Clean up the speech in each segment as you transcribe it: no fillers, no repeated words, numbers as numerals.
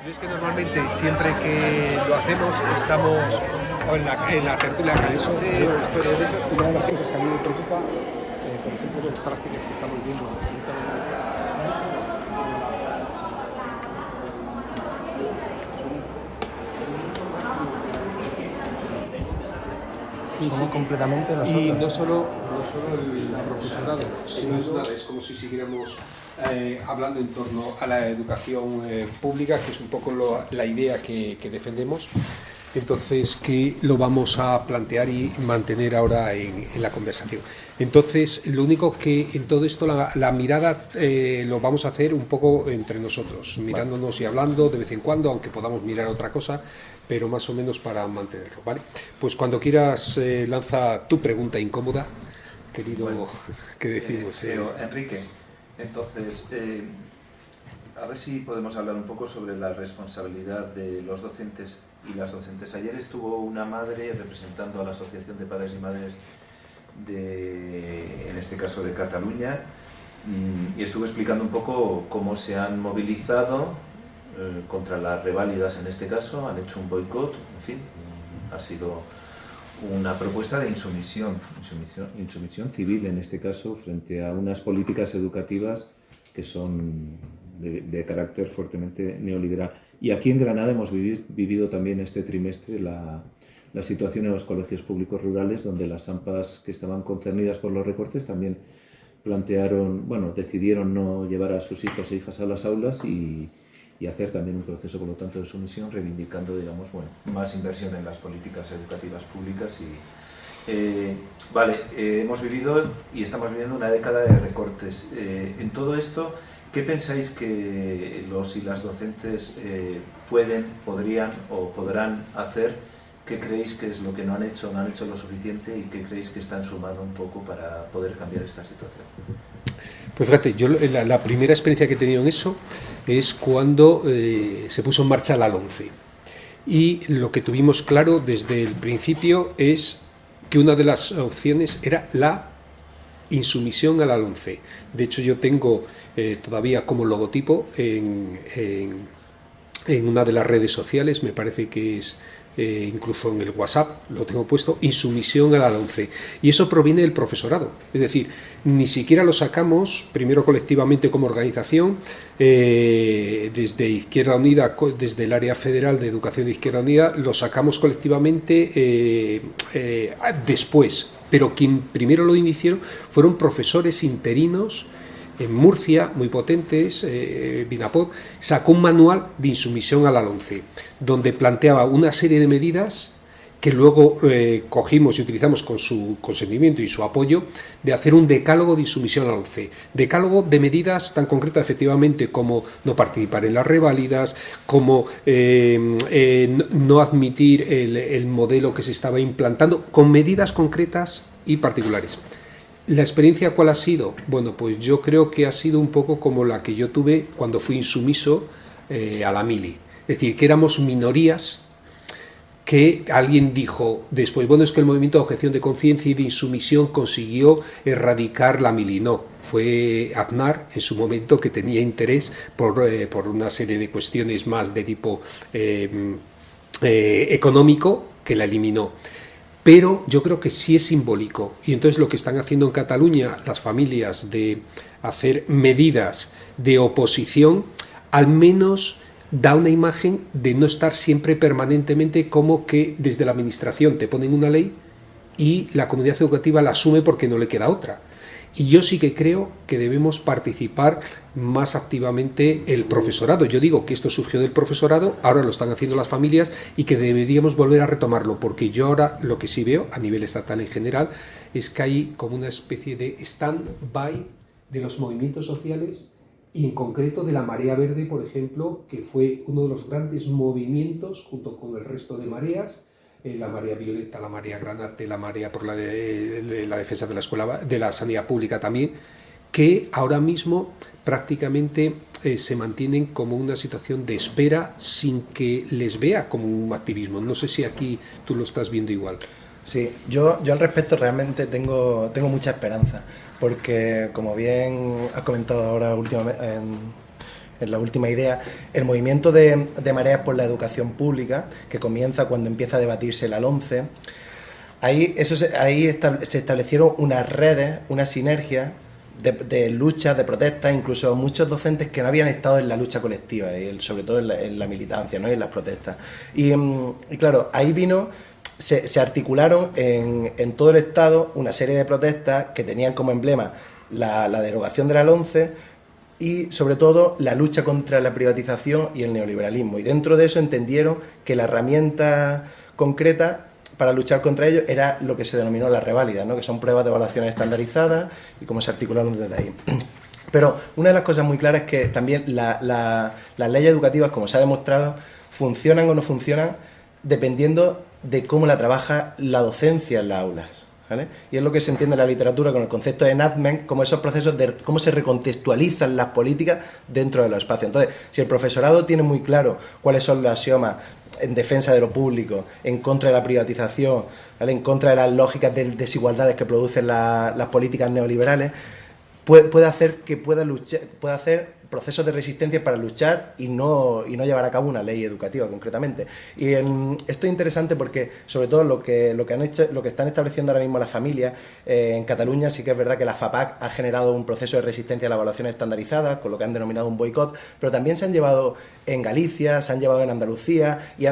Yo es que normalmente, siempre que lo hacemos, estamos o en la tertulia de eso. Pero de esas, una de las cosas que a mí me preocupa, por ejemplo, de las prácticas que estamos viendo somos completamente nosotros. Y no solo el profesorado, es como si siguiéramos hablando en torno a la educación pública, que es un poco la idea que defendemos. Entonces, que lo vamos a plantear y mantener ahora en la conversación. Entonces, lo único que en todo esto, la mirada lo vamos a hacer un poco entre nosotros, mirándonos y hablando de vez en cuando, aunque podamos mirar otra cosa, pero más o menos para mantenerlo, ¿vale? Pues cuando quieras, lanza tu pregunta incómoda, querido, bueno, que decimos. Pero, Enrique, entonces, a ver si podemos hablar un poco sobre la responsabilidad de los docentes y las docentes. Ayer estuvo una madre representando a la Asociación de Padres y Madres en este caso de Cataluña, y estuvo explicando un poco cómo se han movilizado contra las reválidas en este caso, han hecho un boicot, en fin, ha sido una propuesta de insumisión civil en este caso, frente a unas políticas educativas que son de carácter fuertemente neoliberal. Y aquí en Granada hemos vivido también este trimestre la situación en los colegios públicos rurales, donde las AMPAs que estaban concernidas por los recortes también decidieron no llevar a sus hijos e hijas a las aulas y hacer también un proceso, por lo tanto, de sumisión, reivindicando, digamos, más inversión en las políticas educativas públicas. Hemos vivido y estamos viviendo una década de recortes. En todo esto, ¿qué pensáis que los y las docentes podrían o podrán hacer? ¿Qué creéis que es lo que no han hecho lo suficiente y qué creéis que está en su mano un poco para poder cambiar esta situación? Pues fíjate, yo la primera experiencia que he tenido en eso es cuando se puso en marcha la LOMCE. Y lo que tuvimos claro desde el principio es que una de las opciones era la insumisión a la LOMCE. De hecho, yo tengo todavía como logotipo en una de las redes sociales, me parece que es incluso en el WhatsApp lo tengo puesto, insumisión a la LOMCE, y eso proviene del profesorado, es decir, ni siquiera lo sacamos primero colectivamente como organización, desde Izquierda Unida, desde el área federal de Educación de Izquierda Unida, lo sacamos colectivamente después, pero quien primero lo inició fueron profesores interinos en Murcia, muy potentes. Vinapod sacó un manual de insumisión a la LOMCE, donde planteaba una serie de medidas que luego cogimos y utilizamos con su consentimiento y su apoyo, de hacer un decálogo de insumisión a la LOMCE. Decálogo de medidas tan concretas, efectivamente, como no participar en las reválidas, como no admitir el modelo que se estaba implantando, con medidas concretas y particulares. ¿La experiencia cuál ha sido? Bueno, pues yo creo que ha sido un poco como la que yo tuve cuando fui insumiso a la mili. Es decir, que éramos minorías, que alguien dijo después, bueno, es que el movimiento de objeción de conciencia y de insumisión consiguió erradicar la mili. No, fue Aznar en su momento, que tenía interés por una serie de cuestiones más de tipo económico, que la eliminó. Pero yo creo que sí es simbólico, y entonces lo que están haciendo en Cataluña las familias de hacer medidas de oposición, al menos da una imagen de no estar siempre permanentemente como que desde la administración te ponen una ley y la comunidad educativa la asume porque no le queda otra. Y yo sí que creo que debemos participar más activamente el profesorado. Yo digo que esto surgió del profesorado, ahora lo están haciendo las familias y que deberíamos volver a retomarlo, porque yo ahora lo que sí veo a nivel estatal en general es que hay como una especie de stand-by de los movimientos sociales, y en concreto de la Marea Verde, por ejemplo, que fue uno de los grandes movimientos junto con el resto de mareas, la Marea Violeta, la Marea Granate, la Marea por la defensa de la escuela, de la sanidad pública también, que ahora mismo prácticamente se mantienen como una situación de espera sin que les vea como un activismo. No sé si aquí tú lo estás viendo igual. Sí, yo al respecto realmente tengo mucha esperanza, porque como bien has comentado ahora últimamente en la última idea, el movimiento de mareas por la educación pública, que comienza cuando empieza a debatirse la LOMCE. Ahí se establecieron unas redes, una sinergia de lucha, de protestas, incluso muchos docentes que no habían estado en la lucha colectiva, sobre todo en la militancia, ¿no? Y en las protestas. Y claro, ahí se articularon en todo el Estado una serie de protestas que tenían como emblema la derogación de la LOMCE y, sobre todo, la lucha contra la privatización y el neoliberalismo. Y dentro de eso entendieron que la herramienta concreta para luchar contra ello era lo que se denominó las reválidas, ¿no? Que son pruebas de evaluación estandarizadas y cómo se articularon desde ahí. Pero una de las cosas muy claras es que también las leyes educativas, como se ha demostrado, funcionan o no funcionan dependiendo de cómo la trabaja la docencia en las aulas, ¿vale? Y es lo que se entiende en la literatura con el concepto de enactment, como esos procesos de cómo se recontextualizan las políticas dentro de los espacios. Entonces, si el profesorado tiene muy claro cuáles son los axiomas en defensa de lo público, en contra de la privatización, ¿vale? En contra de las lógicas de desigualdades que producen las políticas neoliberales, puede hacer procesos de resistencia para luchar y no llevar a cabo una ley educativa concretamente. Y esto es interesante porque, sobre todo, lo que están estableciendo ahora mismo las familias, en Cataluña sí que es verdad que la FAPAC ha generado un proceso de resistencia a la evaluación estandarizadas, con lo que han denominado un boicot, pero también se han llevado en Galicia, se han llevado en Andalucía, y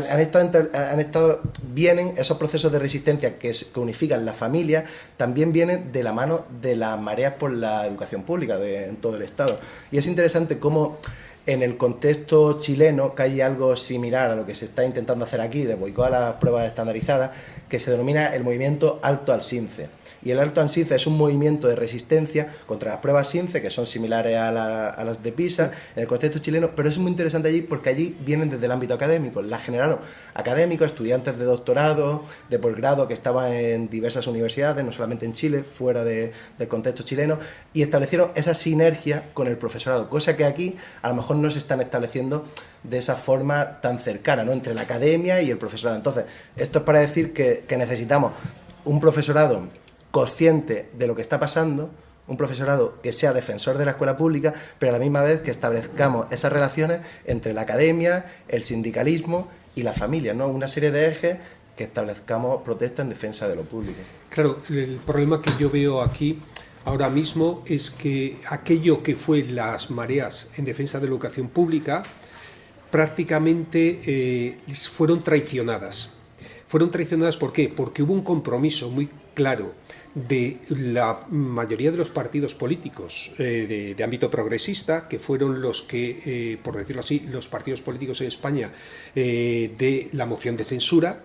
vienen esos procesos de resistencia que unifican las familias, también vienen de la mano de las mareas por la educación pública en todo el Estado. Y es interesante cómo en el contexto chileno, que hay algo similar a lo que se está intentando hacer aquí, de boicot a las pruebas estandarizadas, que se denomina el movimiento Alto al SINCE. Y el Alto al SINCE es un movimiento de resistencia contra las pruebas SINCE, que son similares a las de PISA, en el contexto chileno, pero es muy interesante allí porque allí vienen desde el ámbito académico. Las generaron académicos, estudiantes de doctorado, de posgrado, que estaban en diversas universidades, no solamente en Chile, fuera del contexto chileno, y establecieron esa sinergia con el profesorado, cosa que aquí a lo mejor no se están estableciendo de esa forma tan cercana, ¿no? Entre la academia y el profesorado. Entonces, esto es para decir que necesitamos un profesorado consciente de lo que está pasando, un profesorado que sea defensor de la escuela pública, pero a la misma vez que establezcamos esas relaciones entre la academia, el sindicalismo y la familia, ¿no? Una serie de ejes que establezcamos protesta en defensa de lo público. Claro, el problema que yo veo aquí ahora mismo es que aquello que fue las mareas en defensa de la educación pública prácticamente fueron traicionadas. Fueron traicionadas, ¿por qué? Porque hubo un compromiso muy claro de la mayoría de los partidos políticos de ámbito progresista, que fueron los que, por decirlo así, los partidos políticos en España de la moción de censura,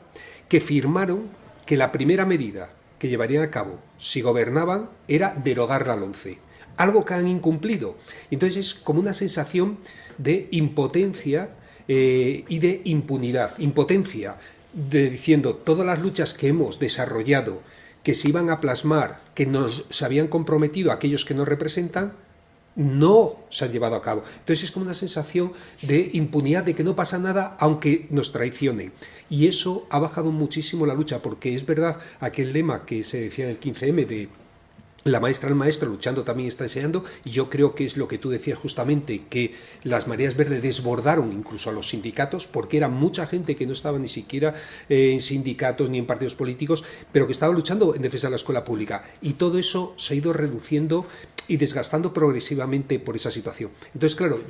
que firmaron que la primera medida que llevarían a cabo si gobernaban era derogar la LOMCE, algo que han incumplido. Entonces es como una sensación de impotencia y de impunidad. Impotencia diciendo todas las luchas que hemos desarrollado, que se iban a plasmar, que se habían comprometido aquellos que nos representan, no se han llevado a cabo. Entonces es como una sensación de impunidad, de que no pasa nada aunque nos traicionen. Y eso ha bajado muchísimo la lucha, porque es verdad aquel lema que se decía en el 15M de la maestra al maestro luchando también está enseñando, y yo creo que es lo que tú decías justamente, que las mareas verdes desbordaron incluso a los sindicatos, porque era mucha gente que no estaba ni siquiera en sindicatos ni en partidos políticos, pero que estaba luchando en defensa de la escuela pública, y todo eso se ha ido reduciendo y desgastando progresivamente por esa situación. Entonces, claro,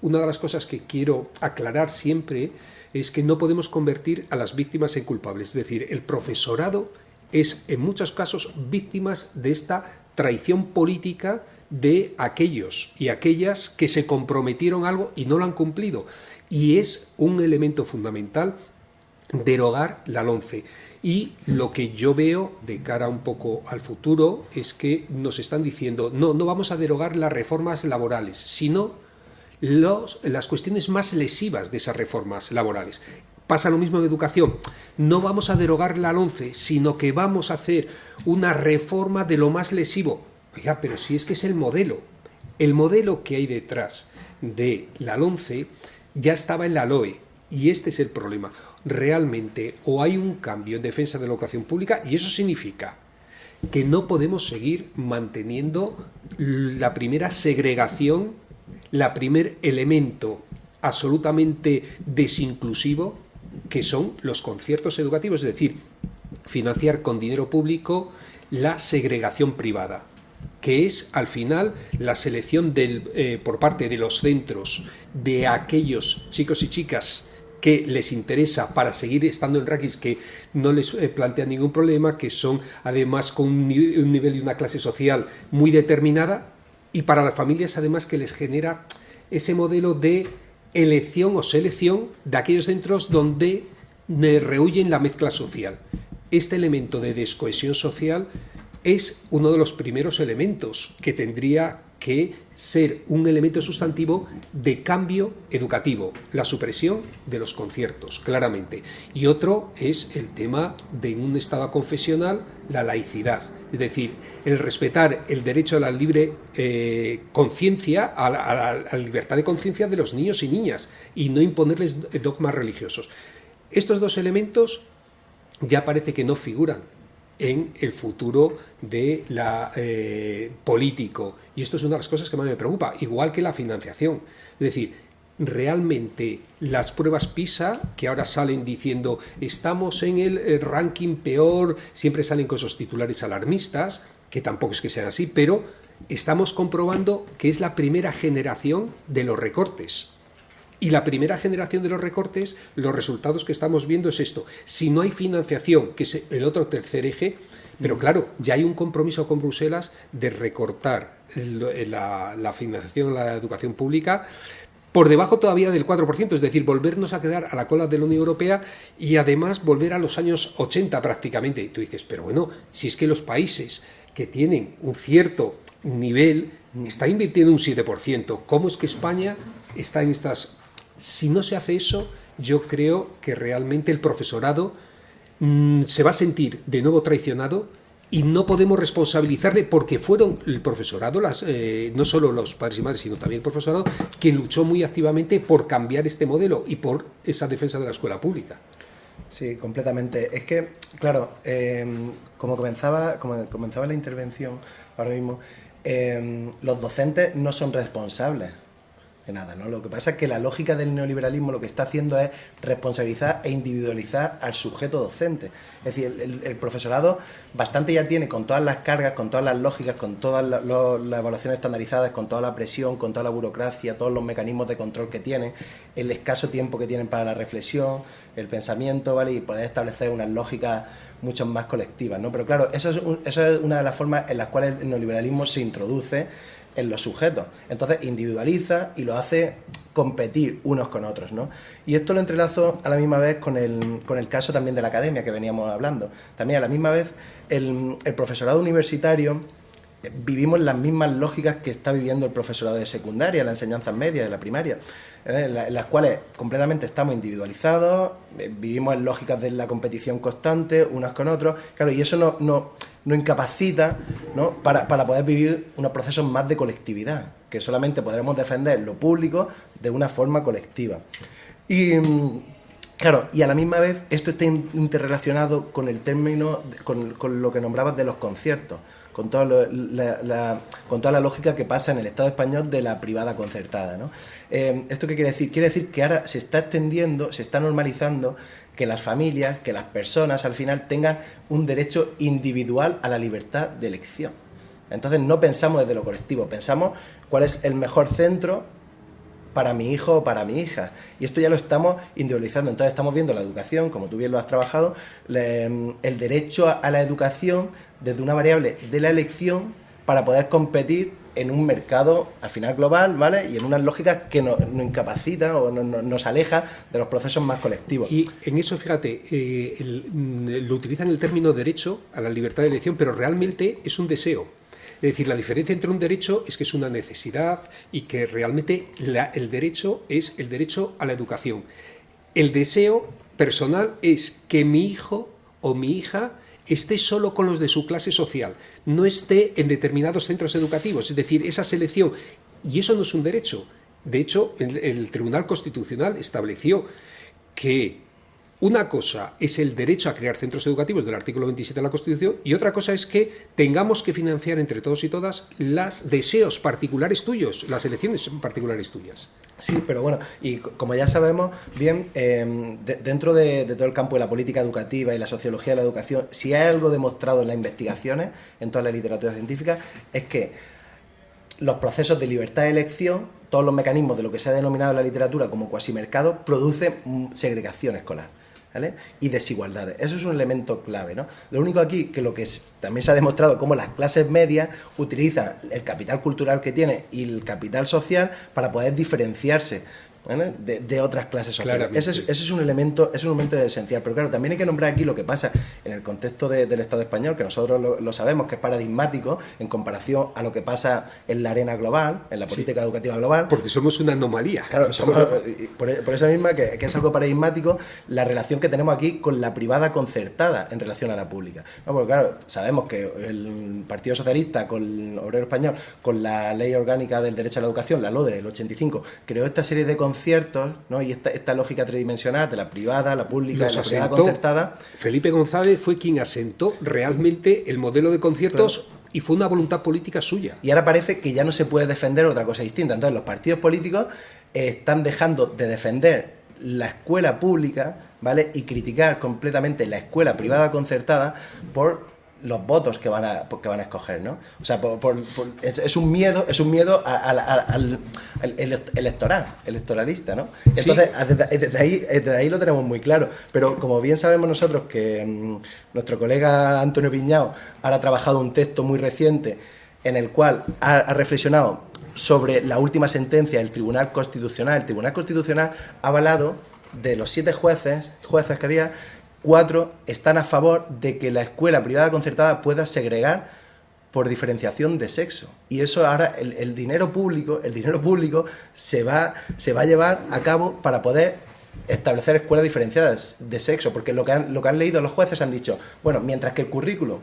una de las cosas que quiero aclarar siempre es que no podemos convertir a las víctimas en culpables, es decir, el profesorado es en muchos casos víctimas de esta traición política de aquellos y aquellas que se comprometieron algo y no lo han cumplido. Y es un elemento fundamental derogar la LOMCE. Y lo que yo veo de cara un poco al futuro es que nos están diciendo no vamos a derogar las reformas laborales, sino las cuestiones más lesivas de esas reformas laborales. Pasa lo mismo en educación. No vamos a derogar la LOMCE, sino que vamos a hacer una reforma de lo más lesivo. Oiga, pero si es que es el modelo. El modelo que hay detrás de la LOMCE ya estaba en la LOE. Y este es el problema. Realmente, o hay un cambio en defensa de la educación pública, y eso significa que no podemos seguir manteniendo la primera segregación primer elemento absolutamente desinclusivo, que son los conciertos educativos, es decir, financiar con dinero público la segregación privada, que es al final la selección por parte de los centros de aquellos chicos y chicas que les interesa para seguir estando en rankings que no les plantean ningún problema, que son además con un nivel y una clase social muy determinada, y para las familias además que les genera ese modelo de elección o selección de aquellos centros donde rehuyen la mezcla social. Este elemento de descohesión social es uno de los primeros elementos que tendría que ser un elemento sustantivo de cambio educativo, la supresión de los conciertos, claramente. Y otro es el tema de un Estado confesional, la laicidad. Es decir, el respetar el derecho a la libre conciencia, a la libertad de conciencia de los niños y niñas, y no imponerles dogmas religiosos. Estos dos elementos ya parece que no figuran en el futuro de la político, y esto es una de las cosas que más me preocupa, igual que la financiación. Es decir, realmente las pruebas PISA, que ahora salen diciendo estamos en el ranking peor, siempre salen con esos titulares alarmistas, que tampoco es que sean así, pero estamos comprobando que es la primera generación de los recortes. Y la primera generación de los recortes, los resultados que estamos viendo es esto. Si no hay financiación, que es el otro tercer eje, pero claro, ya hay un compromiso con Bruselas de recortar la financiación de la educación pública por debajo todavía del 4%, es decir, volvernos a quedar a la cola de la Unión Europea y además volver a los años 80 prácticamente. Y tú dices, pero bueno, si es que los países que tienen un cierto nivel están invirtiendo un 7%, ¿cómo es que España está en estas? Si no se hace eso, yo creo que realmente el profesorado se va a sentir de nuevo traicionado y no podemos responsabilizarle porque fueron el profesorado, no solo los padres y madres, sino también el profesorado, quien luchó muy activamente por cambiar este modelo y por esa defensa de la escuela pública. Sí, completamente. Es que, claro, como comenzaba la intervención ahora mismo, los docentes no son responsables de nada, ¿no? Lo que pasa es que la lógica del neoliberalismo lo que está haciendo es responsabilizar e individualizar al sujeto docente. Es decir, el profesorado bastante ya tiene con todas las cargas, con todas las lógicas, con todas las evaluaciones estandarizadas, con toda la presión, con toda la burocracia, todos los mecanismos de control que tienen, el escaso tiempo que tienen para la reflexión, el pensamiento, ¿vale? Y poder establecer unas lógicas mucho más colectivas, ¿no? Pero claro, eso es una de las formas en las cuales el neoliberalismo se introduce en los sujetos. Entonces individualiza y lo hace competir unos con otros, ¿no? Y esto lo entrelazo a la misma vez con el caso también de la academia que veníamos hablando. También a la misma vez el profesorado universitario vivimos las mismas lógicas que está viviendo el profesorado de secundaria, la enseñanza media, de la primaria, en las cuales completamente estamos individualizados, vivimos en lógicas de la competición constante unos con otros, claro, y eso nos incapacita, ¿no? para poder vivir unos procesos más de colectividad, que solamente podremos defender lo público de una forma colectiva. Y claro, y a la misma vez esto está interrelacionado con el término, con lo que nombrabas de los conciertos, con toda la lógica que pasa en el Estado español de la privada concertada, ¿no? ¿Esto qué quiere decir? Quiere decir que ahora se está extendiendo, se está normalizando que las familias, que las personas al final tengan un derecho individual a la libertad de elección. Entonces no pensamos desde lo colectivo, pensamos cuál es el mejor centro para mi hijo o para mi hija. Y esto ya lo estamos individualizando. Entonces estamos viendo la educación, como tú bien lo has trabajado, el derecho a la educación desde una variable de la elección para poder competir en un mercado al final global, ¿vale? Y en unas lógicas que nos incapacitan o nos aleja de los procesos más colectivos. Y en eso, fíjate, lo utilizan el término derecho a la libertad de elección, pero realmente es un deseo. Es decir, la diferencia entre un derecho es que es una necesidad y que realmente el derecho es el derecho a la educación. El deseo personal es que mi hijo o mi hija esté solo con los de su clase social, no esté en determinados centros educativos, es decir, esa selección. Y eso no es un derecho. De hecho, el Tribunal Constitucional estableció que Una cosa es el derecho a crear centros educativos del artículo 27 de la Constitución y otra cosa es que tengamos que financiar entre todos y todas los deseos particulares tuyos, las elecciones particulares tuyas. Sí, pero bueno, y como ya sabemos bien, dentro de todo el campo de la política educativa y la sociología de la educación, si hay algo demostrado en las investigaciones, en toda la literatura científica, es que los procesos de libertad de elección, todos los mecanismos de lo que se ha denominado en la literatura como cuasimercado, producen segregación escolar, ¿vale? Y desigualdades. Eso es un elemento clave, ¿no? Lo único aquí que también se ha demostrado cómo las clases medias utilizan el capital cultural que tienen y el capital social para poder diferenciarse, ¿vale? de otras clases sociales. Ese es un elemento esencial. Pero claro, también hay que nombrar aquí lo que pasa en el contexto del Estado español, que nosotros lo sabemos que es paradigmático en comparación a lo que pasa en la arena global, en la política educativa global. Porque somos una anomalía. Claro, por eso misma que es algo paradigmático la relación que tenemos aquí con la privada concertada en relación a la pública. No, porque claro, sabemos que el Partido Socialista, con el Obrero Español, con la Ley Orgánica del Derecho a la Educación, la LODE del 85, creó esta serie de conciertos, ¿no? Y esta lógica tridimensional de la privada, la pública, la privada concertada. Felipe González fue quien asentó realmente el modelo de conciertos, claro. Y fue una voluntad política suya. Y ahora parece que ya no se puede defender otra cosa distinta. Entonces los partidos políticos están dejando de defender la escuela pública, ¿vale? Y criticar completamente la escuela privada concertada por los votos que van a escoger, ¿no? O sea, es un miedo al electoralista, ¿no? Entonces, sí. desde ahí lo tenemos muy claro. Pero como bien sabemos nosotros que nuestro colega Antonio Piñao ahora ha trabajado un texto muy reciente en el cual ha reflexionado sobre la última sentencia del Tribunal Constitucional. El Tribunal Constitucional ha avalado de los 7 jueces que había, 4 están a favor de que la escuela privada concertada pueda segregar por diferenciación de sexo. Y eso ahora, el dinero público se va a llevar a cabo para poder establecer escuelas diferenciadas de sexo, porque lo que han leído los jueces han dicho, bueno, mientras que el currículo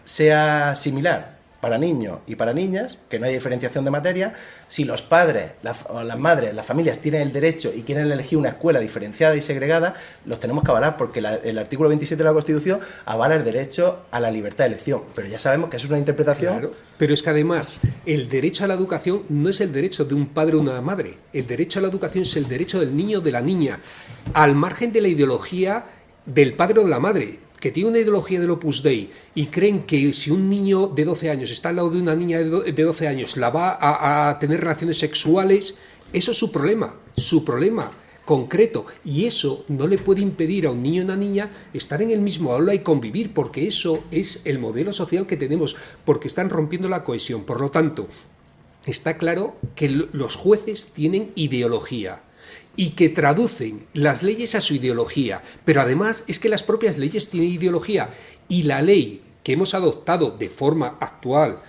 sea similar para niños y para niñas, que no hay diferenciación de materia, si los padres o las madres, las familias tienen el derecho y quieren elegir una escuela diferenciada y segregada, los tenemos que avalar porque el artículo 27 de la Constitución avala el derecho a la libertad de elección. Pero ya sabemos que eso es una interpretación... Claro, pero es que además el derecho a la educación no es el derecho de un padre o una madre. El derecho a la educación es el derecho del niño o de la niña, al margen de la ideología del padre o de la madre, que tiene una ideología del Opus Dei y creen que si un niño de 12 años está al lado de una niña de 12 años la va a tener relaciones sexuales, eso es su problema concreto, y eso no le puede impedir a un niño y una niña estar en el mismo aula y convivir, porque eso es el modelo social que tenemos, porque están rompiendo la cohesión. Por lo tanto, está claro que los jueces tienen ideología y que traducen las leyes a su ideología, pero además es que las propias leyes tienen ideología, y la ley que hemos adoptado de forma actual,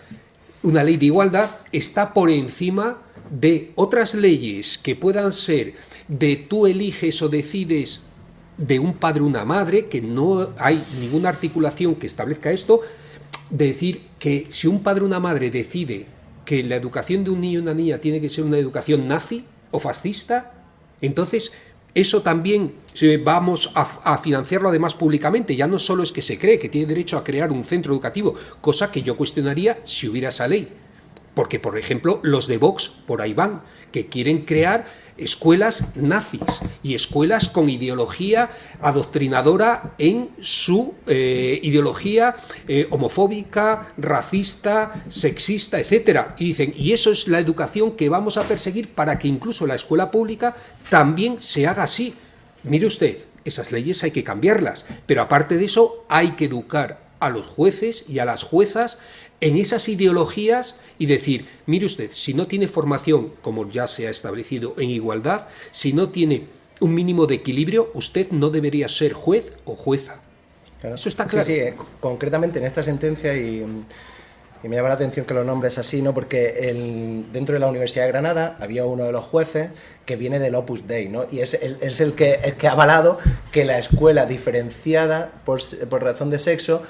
una ley de igualdad, está por encima de otras leyes que puedan ser de tú eliges o decides de un padre o una madre, que no hay ninguna articulación que establezca esto, de decir que si un padre o una madre decide que la educación de un niño o una niña tiene que ser una educación nazi o fascista, entonces eso también vamos a financiarlo además públicamente. Ya no solo es que se cree que tiene derecho a crear un centro educativo, cosa que yo cuestionaría si hubiera esa ley. Porque, por ejemplo, los de Vox por ahí van, que quieren crear escuelas nazis y escuelas con ideología adoctrinadora en su ideología homofóbica, racista, sexista, etcétera. Y dicen, y eso es la educación que vamos a perseguir para que incluso la escuela pública también se haga así. Mire usted, esas leyes hay que cambiarlas, pero aparte de eso hay que educar a los jueces y a las juezas en esas ideologías y decir, mire usted, si no tiene formación, como ya se ha establecido, en igualdad, si no tiene un mínimo de equilibrio, usted no debería ser juez o jueza. Claro. Eso está claro. Sí, concretamente en esta sentencia, y me llama la atención que lo nombres así, ¿no? Porque dentro de la Universidad de Granada había uno de los jueces que viene del Opus Dei, ¿no? Y es el que ha avalado que la escuela diferenciada por razón de sexo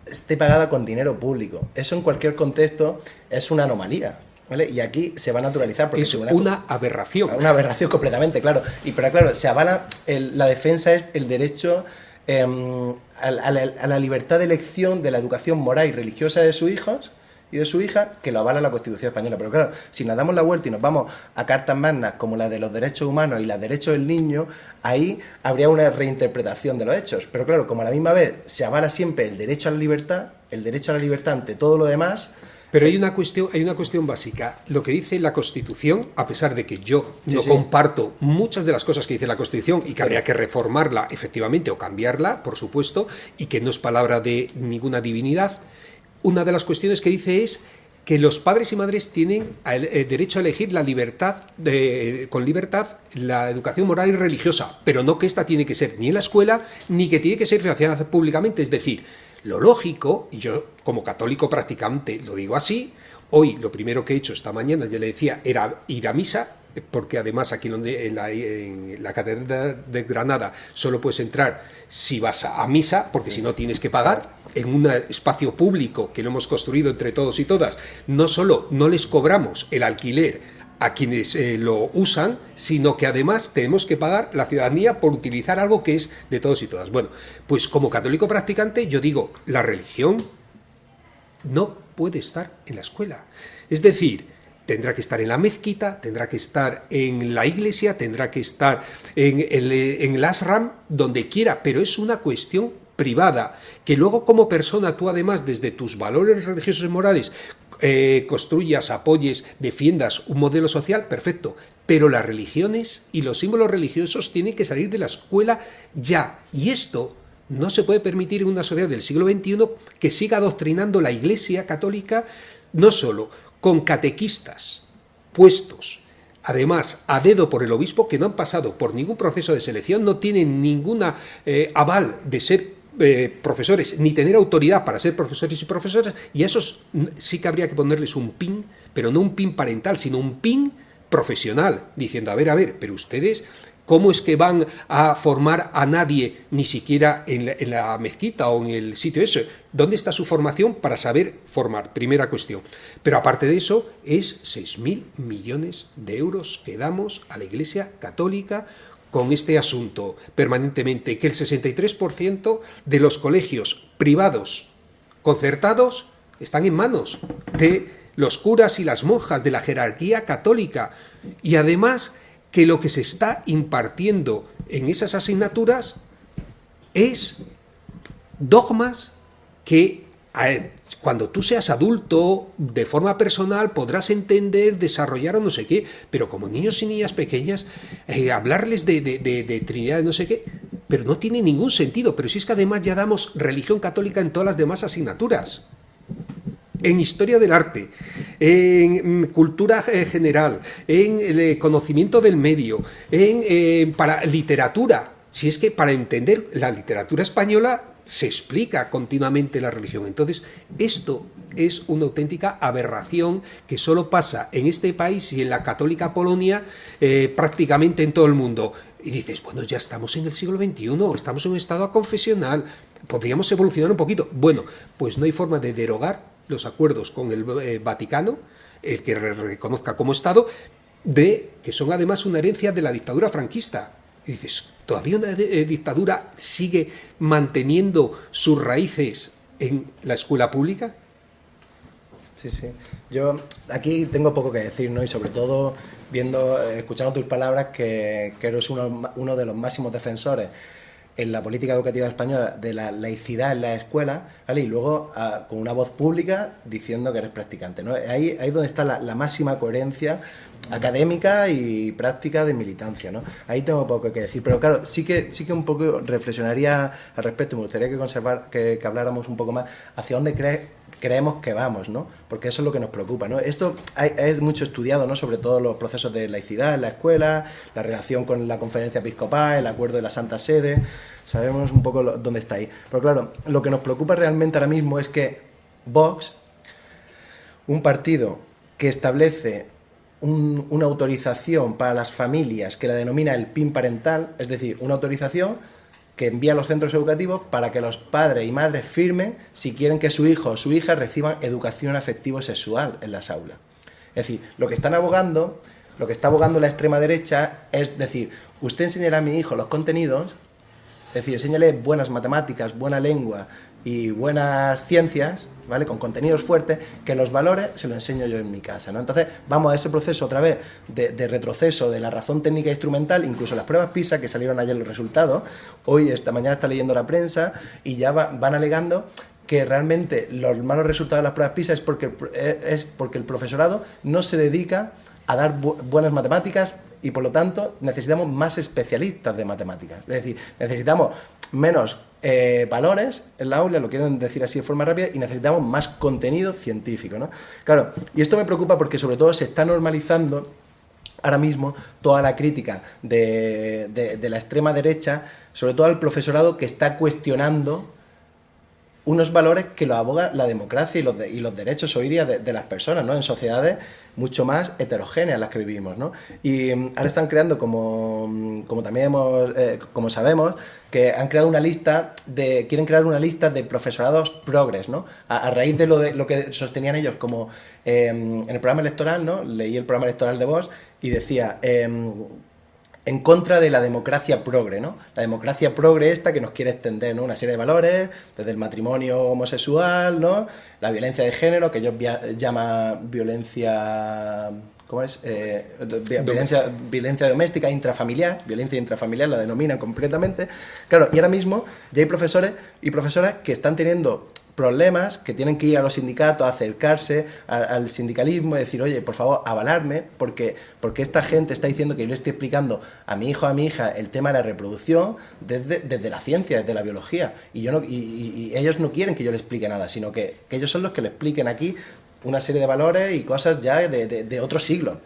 esté pagada con dinero público. Eso en cualquier contexto es una anomalía. ¿vale? Y aquí se va a naturalizar porque es una aberración. Una aberración completamente, claro. Pero claro, se avala, la defensa es el derecho a la libertad de elección de la educación moral y religiosa de sus hijos y de su hija, que lo avala la Constitución española. Pero claro, si nos damos la vuelta y nos vamos a cartas magnas como la de los derechos humanos y los derechos del niño, ahí habría una reinterpretación de los hechos. Pero claro, como a la misma vez se avala siempre el derecho a la libertad ante todo lo demás. Pero hay una cuestión básica. Lo que dice la Constitución, a pesar de que yo no comparto muchas de las cosas que dice la Constitución y que habría que reformarla efectivamente o cambiarla, por supuesto, y que no es palabra de ninguna divinidad, una de las cuestiones que dice es que los padres y madres tienen el derecho a elegir la libertad con libertad la educación moral y religiosa, pero no que esta tiene que ser ni en la escuela ni que tiene que ser financiada públicamente. Es decir, lo lógico, y yo como católico practicante lo digo así, hoy lo primero que he hecho esta mañana, ya le decía, era ir a misa, porque además aquí en la Catedral de Granada solo puedes entrar si vas a misa, porque si no tienes que pagar en un espacio público que lo hemos construido entre todos y todas. No solo no les cobramos el alquiler a quienes lo usan, sino que además tenemos que pagar la ciudadanía por utilizar algo que es de todos y todas. Bueno, pues como católico practicante yo digo, la religión no puede estar en la escuela. Es decir, tendrá que estar en la mezquita, tendrá que estar en la iglesia, tendrá que estar en el ashram, donde quiera, pero es una cuestión privada, que luego como persona tú además desde tus valores religiosos y morales construyas, apoyes, defiendas un modelo social, perfecto, pero las religiones y los símbolos religiosos tienen que salir de la escuela ya, y esto no se puede permitir en una sociedad del siglo XXI que siga adoctrinando la Iglesia católica, no solo con catequistas puestos, además a dedo por el obispo, que no han pasado por ningún proceso de selección, no tienen ninguna aval de ser profesores, ni tener autoridad para ser profesores y profesoras, y a esos sí que habría que ponerles un pin, pero no un pin parental, sino un pin profesional, diciendo, a ver, pero ustedes, ¿cómo es que van a formar a nadie, ni siquiera en la mezquita o en el sitio ese? ¿Dónde está su formación para saber formar? Primera cuestión. Pero aparte de eso, es 6.000 millones de euros que damos a la Iglesia Católica con este asunto permanentemente, que el 63% de los colegios privados concertados están en manos de los curas y las monjas, de la jerarquía católica, y además que lo que se está impartiendo en esas asignaturas es dogmas que cuando tú seas adulto, de forma personal, podrás entender, desarrollar o no sé qué, pero como niños y niñas pequeñas, hablarles de Trinidad, de no sé qué, pero no tiene ningún sentido. Pero si es que además ya damos religión católica en todas las demás asignaturas. En historia del arte, en cultura general, en el conocimiento del medio, para literatura. Si es que para entender la literatura española se explica continuamente la religión. Entonces, esto es una auténtica aberración que solo pasa en este país y en la católica Polonia, prácticamente en todo el mundo. Y dices, bueno, ya estamos en el siglo XXI, estamos en un estado confesional, podríamos evolucionar un poquito. Bueno, pues no hay forma de derogar los acuerdos con el Vaticano, el que reconozca como Estado, que son además una herencia de la dictadura franquista. Y dices, ¿todavía una dictadura sigue manteniendo sus raíces en la escuela pública? Sí. Yo aquí tengo poco que decir, ¿no? Y sobre todo escuchando tus palabras, que eres uno de los máximos defensores en la política educativa española de la laicidad en la escuela, ¿vale? Y luego con una voz pública diciendo que eres practicante, ¿no? Ahí es donde está la máxima coherencia académica y práctica de militancia, ¿no? Ahí tengo poco que decir, pero claro, sí que un poco reflexionaría al respecto. Me gustaría que habláramos un poco más hacia dónde creemos que vamos, ¿no? Porque eso es lo que nos preocupa, ¿no? Esto es mucho estudiado, ¿no? Sobre todo los procesos de laicidad en la escuela, la relación con la conferencia episcopal, el acuerdo de la Santa Sede, sabemos un poco dónde está ahí. Pero claro, lo que nos preocupa realmente ahora mismo es que Vox, un partido que establece una autorización para las familias que la denomina el PIN parental, es decir, una autorización que envía a los centros educativos para que los padres y madres firmen si quieren que su hijo o su hija reciban educación afectivo-sexual en las aulas. Es decir, lo que está abogando la extrema derecha es decir, usted enseñará a mi hijo los contenidos, es decir, enséñale buenas matemáticas, buena lengua y buenas ciencias, ¿vale? Con contenidos fuertes, que los valores se los enseño yo en mi casa, ¿no? Entonces vamos a ese proceso otra vez de retroceso de la razón técnica e instrumental, incluso las pruebas PISA, que salieron ayer los resultados, esta mañana está leyendo la prensa y ya van alegando que realmente los malos resultados de las pruebas PISA es porque el profesorado no se dedica a dar buenas matemáticas y por lo tanto necesitamos más especialistas de matemáticas. Es decir, necesitamos menos valores en la aula, lo quieren decir así de forma rápida, y necesitamos más contenido científico, ¿no? Claro, y esto me preocupa porque sobre todo se está normalizando ahora mismo toda la crítica de la extrema derecha, sobre todo al profesorado que está cuestionando unos valores que lo aboga la democracia y los derechos hoy día de las personas, ¿no? En sociedades mucho más heterogéneas las que vivimos, ¿no? Y ahora están creando, como también como sabemos, que han creado quieren crear una lista de profesorados progres, ¿no? A raíz de lo que sostenían ellos, como en el programa electoral, ¿no? Leí el programa electoral de Vox y decía en contra de la democracia progre, ¿no? La democracia progre esta que nos quiere extender, ¿no? Una serie de valores, desde el matrimonio homosexual, ¿no? La violencia de género, que ellos llaman violencia... ¿Cómo es? Violencia doméstica, intrafamiliar, violencia intrafamiliar la denominan completamente. Claro, y ahora mismo ya hay profesores y profesoras que están teniendo problemas, que tienen que ir a los sindicatos, a acercarse al sindicalismo y decir, oye, por favor, avalarme, porque esta gente está diciendo que yo le estoy explicando a mi hijo, a mi hija, el tema de la reproducción desde la ciencia, desde la biología, y ellos no quieren que yo le explique nada, sino que ellos son los que le expliquen aquí una serie de valores y cosas ya de otro siglo.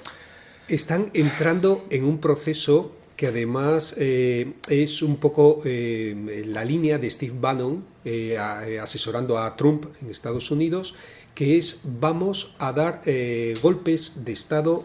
Están entrando en un proceso que además es un poco la línea de Steve Bannon asesorando a Trump en Estados Unidos, que es vamos a dar golpes de Estado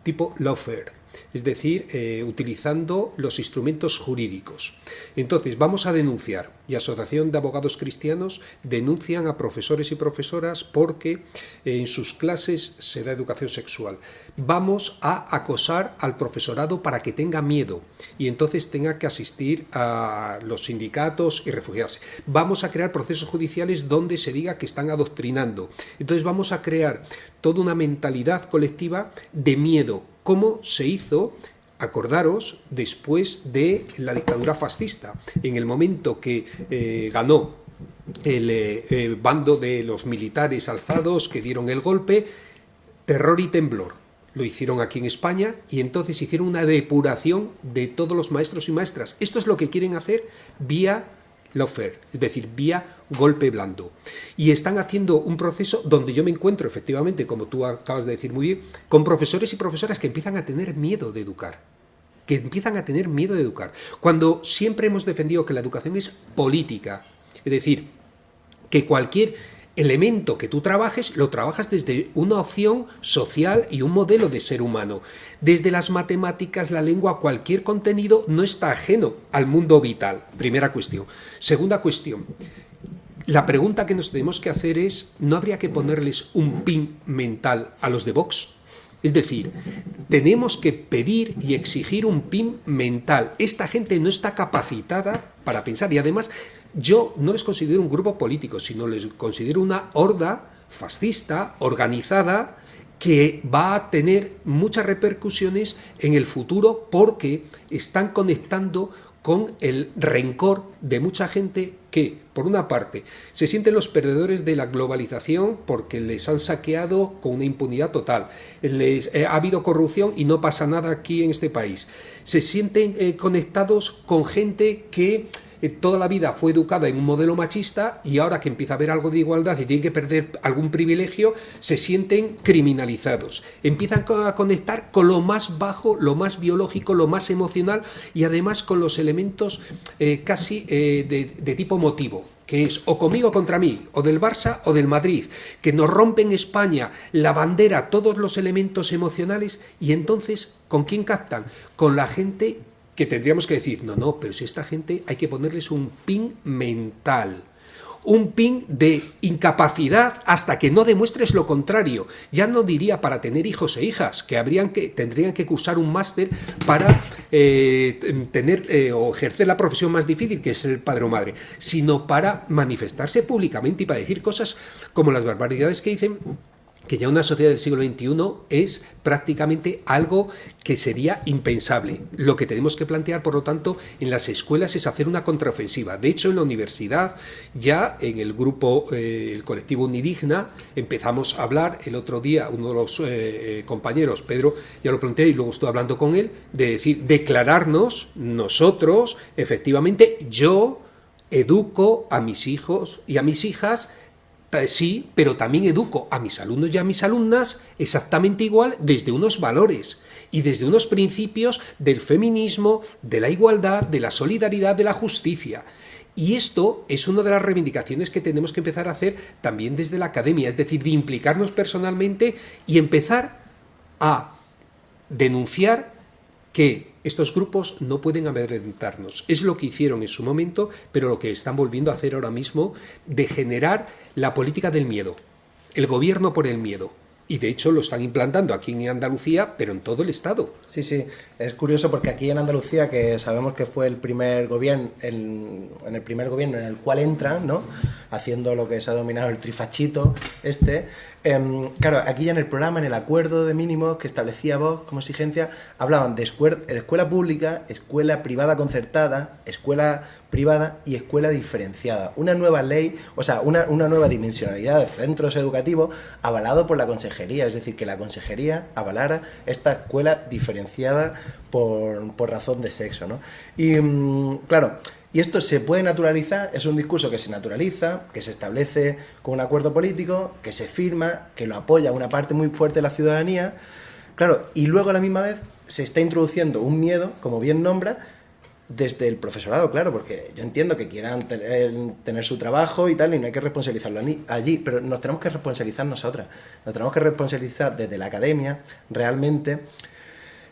tipo lawfare, es decir, utilizando los instrumentos jurídicos. Entonces, vamos a denunciar, y Asociación de Abogados Cristianos denuncian a profesores y profesoras porque en sus clases se da educación sexual. Vamos a acosar al profesorado para que tenga miedo y entonces tenga que asistir a los sindicatos y refugiarse. Vamos a crear procesos judiciales donde se diga que están adoctrinando. Entonces vamos a crear toda una mentalidad colectiva de miedo, como se hizo, acordaros, después de la dictadura fascista. En el momento que ganó el bando de los militares alzados que dieron el golpe, terror y temblor. Lo hicieron aquí en España y entonces hicieron una depuración de todos los maestros y maestras. Esto es lo que quieren hacer vía lawfare, es decir, vía golpe blando. Y están haciendo un proceso donde yo me encuentro, efectivamente, como tú acabas de decir muy bien, con profesores y profesoras que empiezan a tener miedo de educar. Cuando siempre hemos defendido que la educación es política, es decir, que cualquier elemento que tú trabajes, lo trabajas desde una opción social y un modelo de ser humano. Desde las matemáticas, la lengua, cualquier contenido no está ajeno al mundo vital. Primera cuestión. Segunda cuestión. La pregunta que nos tenemos que hacer es, ¿no habría que ponerles un pin mental a los de Vox? Es decir, tenemos que pedir y exigir un pin mental. Esta gente no está capacitada para pensar y además yo no les considero un grupo político, sino les considero una horda fascista, organizada, que va a tener muchas repercusiones en el futuro porque están conectando con el rencor de mucha gente que, por una parte, se sienten los perdedores de la globalización porque les han saqueado con una impunidad total, ha habido corrupción y no pasa nada aquí en este país, se sienten conectados con gente que toda la vida fue educada en un modelo machista y ahora que empieza a haber algo de igualdad y tienen que perder algún privilegio, se sienten criminalizados. Empiezan a conectar con lo más bajo, lo más biológico, lo más emocional y además con los elementos casi de tipo motivo, que es o conmigo o contra mí, o del Barça o del Madrid, que nos rompen España, la bandera, todos los elementos emocionales y entonces, ¿con quién captan? Con la gente que tendríamos que decir, no, pero si esta gente hay que ponerles un pin mental. un pin de incapacidad hasta que no demuestres lo contrario. Ya no diría para tener hijos e hijas, que tendrían que cursar un máster para tener o ejercer la profesión más difícil, que es ser padre o madre, sino para manifestarse públicamente y para decir cosas como las barbaridades que dicen, que ya una sociedad del siglo XXI es prácticamente algo que sería impensable. Lo que tenemos que plantear, por lo tanto, en las escuelas es hacer una contraofensiva. De hecho, en la universidad, ya en el grupo, el colectivo Unidigna, empezamos a hablar. El otro día, uno de los compañeros, Pedro, ya lo planteé y luego estuve hablando con él, de decir, declararnos nosotros, efectivamente, yo educo a mis hijos y a mis hijas. Sí, pero también educo a mis alumnos y a mis alumnas exactamente igual desde unos valores y desde unos principios del feminismo, de la igualdad, de la solidaridad, de la justicia. Y esto es una de las reivindicaciones que tenemos que empezar a hacer también desde la academia, es decir, de implicarnos personalmente y empezar a denunciar que estos grupos no pueden amedrentarnos. Es lo que hicieron en su momento, pero lo que están volviendo a hacer ahora mismo, de generar la política del miedo, el gobierno por el miedo. Y de hecho lo están implantando aquí en Andalucía, pero en todo el Estado. Sí, sí, es curioso porque aquí en Andalucía, que sabemos que fue el primer gobierno, en el primer gobierno en el cual entran, ¿no?, haciendo lo que se ha denominado el trifachito, claro, aquí ya en el programa, en el acuerdo de mínimos que establecía Vox como exigencia, hablaban de escuela pública, escuela privada concertada, escuela privada y escuela diferenciada. Una nueva ley, o sea, una nueva dimensionalidad de centros educativos avalado por la Consejería, es decir, que la Consejería avalara esta escuela diferenciada por razón de sexo, ¿no? Y claro, y esto se puede naturalizar, es un discurso que se naturaliza, que se establece con un acuerdo político, que se firma, que lo apoya una parte muy fuerte de la ciudadanía, claro, y luego a la misma vez se está introduciendo un miedo, como bien nombra, desde el profesorado, claro, porque yo entiendo que quieran tener su trabajo y tal, y no hay que responsabilizarlo allí, pero nos tenemos que responsabilizar nosotras, nos tenemos que responsabilizar desde la academia, realmente,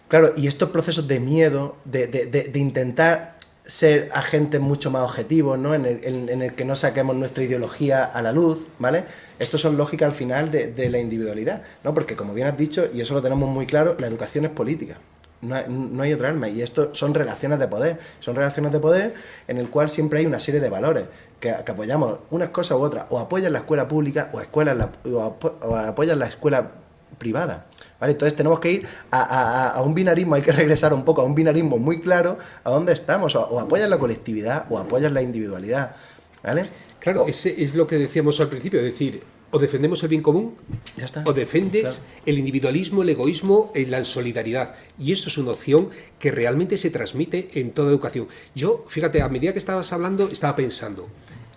claro, y estos procesos de miedo, de intentar ser agentes mucho más objetivos, ¿no?, en el que no saquemos nuestra ideología a la luz, ¿vale? Estos son lógicas al final de la individualidad, ¿no? Porque como bien has dicho, y eso lo tenemos muy claro, la educación es política. No hay otra arma, y esto son relaciones de poder en el cual siempre hay una serie de valores que apoyamos unas cosas u otras, o apoyan la escuela pública o apoyan la escuela privada, ¿vale? Entonces tenemos que ir a un binarismo, hay que regresar un poco a un binarismo muy claro a dónde estamos, o apoyan la colectividad o apoyan la individualidad, ¿vale? Claro, ese es lo que decíamos al principio, es decir, o defendemos el bien común, ya está, o defendes el individualismo, el egoísmo, la insolidaridad. Y eso es una opción que realmente se transmite en toda educación. Yo, fíjate, a medida que estabas hablando, estaba pensando,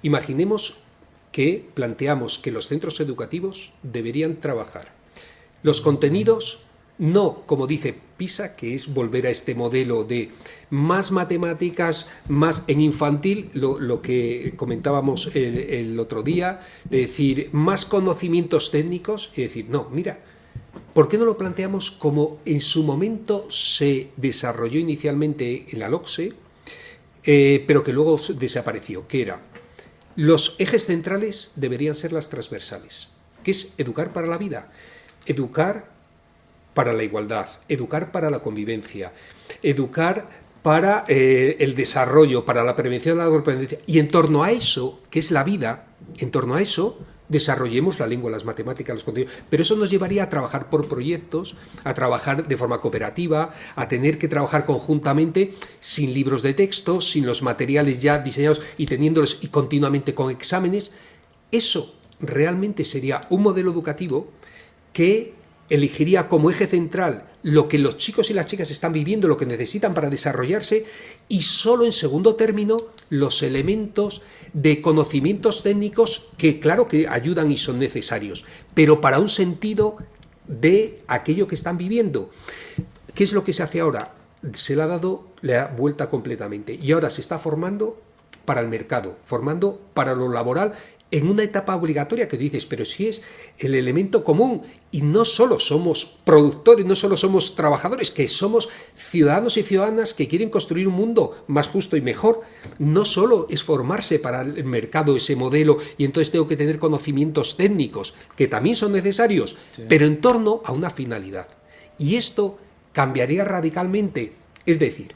imaginemos que planteamos que los centros educativos deberían trabajar los contenidos, no como dice PISA, que es volver a este modelo de más matemáticas, más en infantil, lo que comentábamos el otro día, de decir más conocimientos técnicos, y decir, no, mira, ¿por qué no lo planteamos como en su momento se desarrolló inicialmente en la LOCSE, pero que luego desapareció? Que era, los ejes centrales deberían ser las transversales, que es educar para la vida, educar para la igualdad, educar para la convivencia, educar para el desarrollo, para la prevención de la dependencia. Y en torno a eso, que es la vida, en torno a eso, desarrollemos la lengua, las matemáticas, los contenidos. Pero eso nos llevaría a trabajar por proyectos, a trabajar de forma cooperativa, a tener que trabajar conjuntamente sin libros de texto, sin los materiales ya diseñados y teniéndolos y continuamente con exámenes. Eso realmente sería un modelo educativo que elegiría como eje central lo que los chicos y las chicas están viviendo, lo que necesitan para desarrollarse, y solo en segundo término los elementos de conocimientos técnicos que claro que ayudan y son necesarios, pero para un sentido de aquello que están viviendo. ¿Qué es lo que se hace ahora? Se le ha dado la vuelta completamente y ahora se está formando para el mercado, formando para lo laboral en una etapa obligatoria que dices, pero si es el elemento común y no solo somos productores, no solo somos trabajadores, que somos ciudadanos y ciudadanas que quieren construir un mundo más justo y mejor, no solo es formarse para el mercado ese modelo y entonces tengo que tener conocimientos técnicos, que también son necesarios, pero en torno a una finalidad. Y esto cambiaría radicalmente, es decir,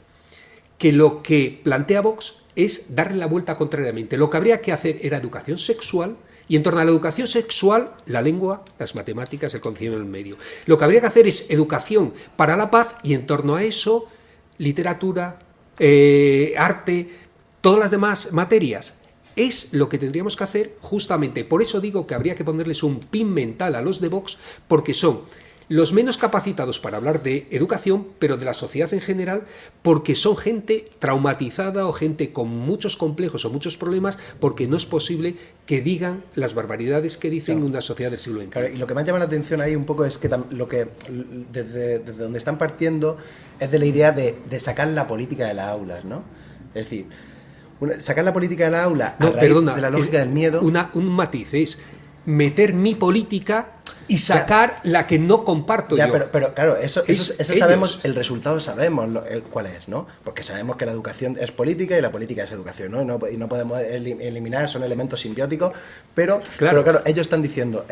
que lo que plantea Vox es darle la vuelta contrariamente. Lo que habría que hacer era educación sexual y en torno a la educación sexual, la lengua, las matemáticas, el conocimiento del medio. Lo que habría que hacer es educación para la paz y en torno a eso, literatura, arte, todas las demás materias. Es lo que tendríamos que hacer justamente. Por eso digo que habría que ponerles un pin mental a los de Vox, porque son los menos capacitados para hablar de educación, pero de la sociedad en general, porque son gente traumatizada o gente con muchos complejos o muchos problemas, porque no es posible que digan las barbaridades que dicen en una sociedad del siglo XX. Claro, y lo que me ha llamado la atención ahí un poco es que desde donde están partiendo es de la idea de sacar la política de las aulas, ¿no? Es decir, sacar la política de las aulas a raíz de la lógica del miedo. Un matiz es meter mi política y sacar la que no comparto yo. Pero claro, eso sabemos, el resultado sabemos cuál es, ¿no? Porque sabemos que la educación es política y la política es educación, ¿no? Y no podemos eliminar, son elementos simbióticos, pero claro, ellos están diciendo,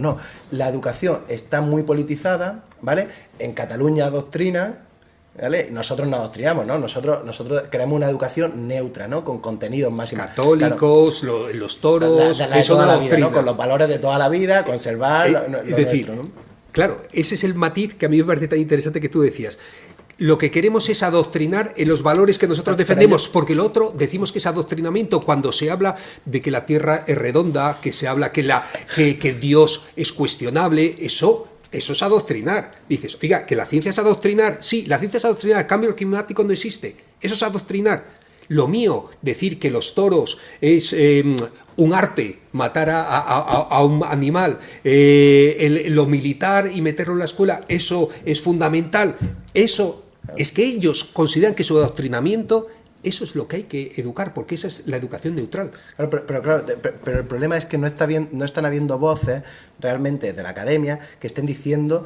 no, la educación está muy politizada, ¿vale? En Cataluña adoctrina, ¿vale? Nosotros no adoctrinamos, ¿no? Nosotros queremos una educación neutra, ¿no? Con contenidos más católicos, claro, los toros, eso no adoctrina, ¿no? Con los valores de toda la vida, conservar lo decir, nuestro, ¿no? Claro, ese es el matiz que a mí me parece tan interesante que tú decías. Lo que queremos es adoctrinar en los valores que nosotros defendemos, porque lo otro decimos que es adoctrinamiento cuando se habla de que la Tierra es redonda, que se habla que Dios es cuestionable, eso es adoctrinar. Dices, oiga, que la ciencia es adoctrinar. Sí, la ciencia es adoctrinar, el cambio climático no existe. Eso es adoctrinar. Lo mío, decir que los toros es un arte, matar a un animal, lo militar y meterlo en la escuela, eso es fundamental. Eso es que ellos consideran que su adoctrinamiento, eso es lo que hay que educar, porque esa es la educación neutral. Claro, pero el problema es que no están habiendo voces realmente de la academia que estén diciendo